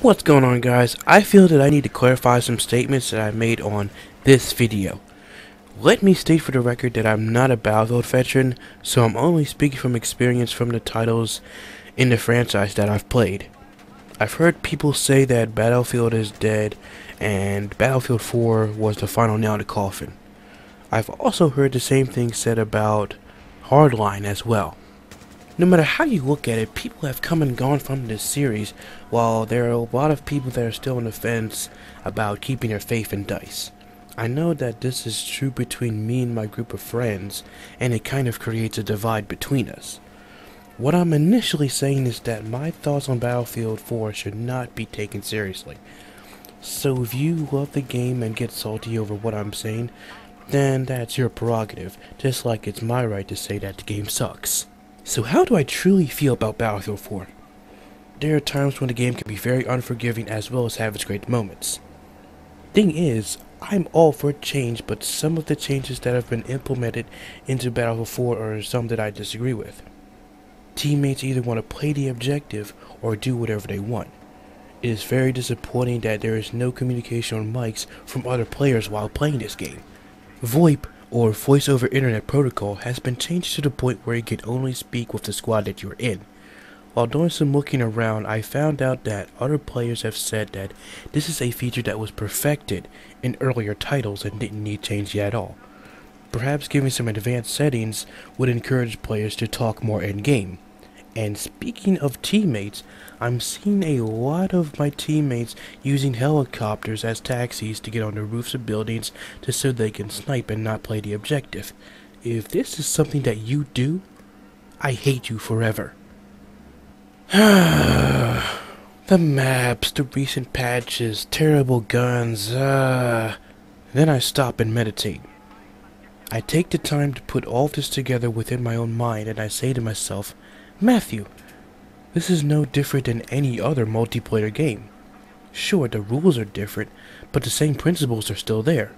What's going on, guys? I feel that I need to clarify some statements that I made on this video. Let me state for the record that I'm not a Battlefield veteran, so I'm only speaking from experience from the titles in the franchise that I've played. I've heard people say that Battlefield is dead and Battlefield 4 was the final nail in the coffin. I've also heard the same thing said about Hardline as well. No matter how you look at it, people have come and gone from this series, while there are a lot of people that are still on the fence about keeping their faith in DICE. I know that this is true between me and my group of friends, and it kind of creates a divide between us. What I'm initially saying is that my thoughts on Battlefield 4 should not be taken seriously. So if you love the game and get salty over what I'm saying, then that's your prerogative, just like it's my right to say that the game sucks. So how do I truly feel about Battlefield 4? There are times when the game can be very unforgiving as well as have its great moments. Thing is, I'm all for change, but some of the changes that have been implemented into Battlefield 4 are some that I disagree with. Teammates either want to play the objective or do whatever they want. It is very disappointing that there is no communication on mics from other players while playing this game. VoIP, or Voice over Internet Protocol, has been changed to the point where you can only speak with the squad that you're in. While doing some looking around, I found out that other players have said that this is a feature that was perfected in earlier titles and didn't need change at all. Perhaps giving some advanced settings would encourage players to talk more in-game. And speaking of teammates, I'm seeing a lot of my teammates using helicopters as taxis to get on the roofs of buildings just so they can snipe and not play the objective. If this is something that you do, I hate you forever. The maps, the recent patches, terrible guns, Then I stop and meditate. I take the time to put all this together within my own mind, and I say to myself, Matthew, this is no different than any other multiplayer game. Sure, the rules are different, but the same principles are still there.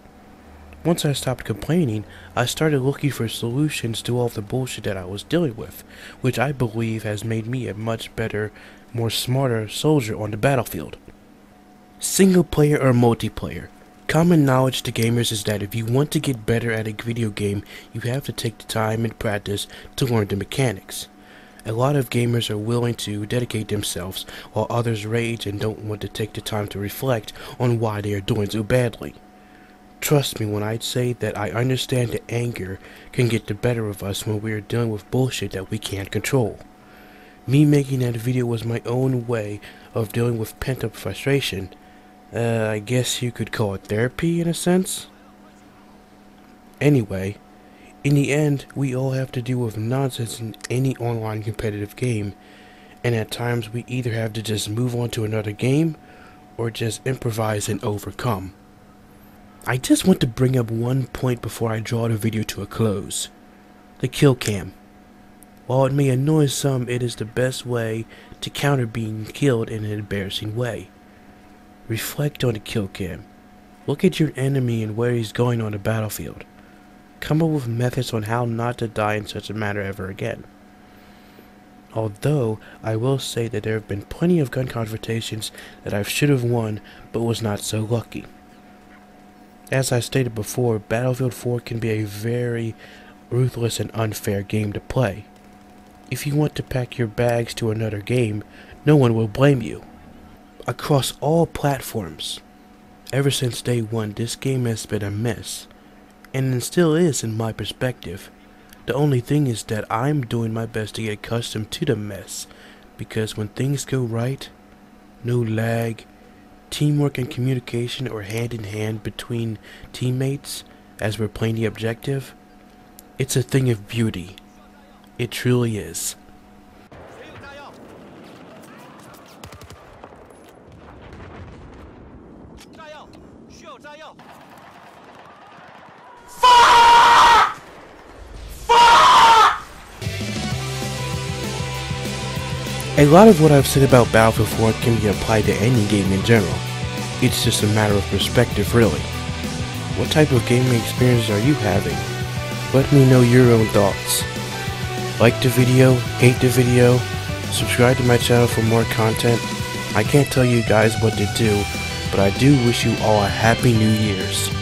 Once I stopped complaining, I started looking for solutions to all the bullshit that I was dealing with, which I believe has made me a much better, more smarter soldier on the battlefield. Single player or multiplayer. Common knowledge to gamers is that if you want to get better at a video game, you have to take the time and practice to learn the mechanics. A lot of gamers are willing to dedicate themselves, while others rage and don't want to take the time to reflect on why they are doing so badly. Trust me when I say that I understand that anger can get the better of us when we are dealing with bullshit that we can't control. Me making that video was my own way of dealing with pent-up frustration. I guess you could call it therapy in a sense. Anyway, in the end, we all have to deal with nonsense in any online competitive game, and at times we either have to just move on to another game, or just improvise and overcome. I just want to bring up one point before I draw the video to a close. The kill cam. While it may annoy some, it is the best way to counter being killed in an embarrassing way. Reflect on the kill cam. Look at your enemy and where he's going on the battlefield. Come up with methods on how not to die in such a manner ever again. Although, I will say that there have been plenty of gun confrontations that I should have won, but was not so lucky. As I stated before, Battlefield 4 can be a very ruthless and unfair game to play. If you want to pack your bags to another game, no one will blame you. Across all platforms, ever since day one, this game has been a mess. And it still is in my perspective. The only thing is that I'm doing my best to get accustomed to the mess, because when things go right, no lag, teamwork and communication are hand in hand between teammates as we're playing the objective, it's a thing of beauty. It truly is. A lot of what I've said about Battlefield 4 can be applied to any game in general. It's just a matter of perspective, really. What type of gaming experience are you having? Let me know your own thoughts. Like the video, hate the video, subscribe to my channel for more content, I can't tell you guys what to do, but I do wish you all a happy New Year's.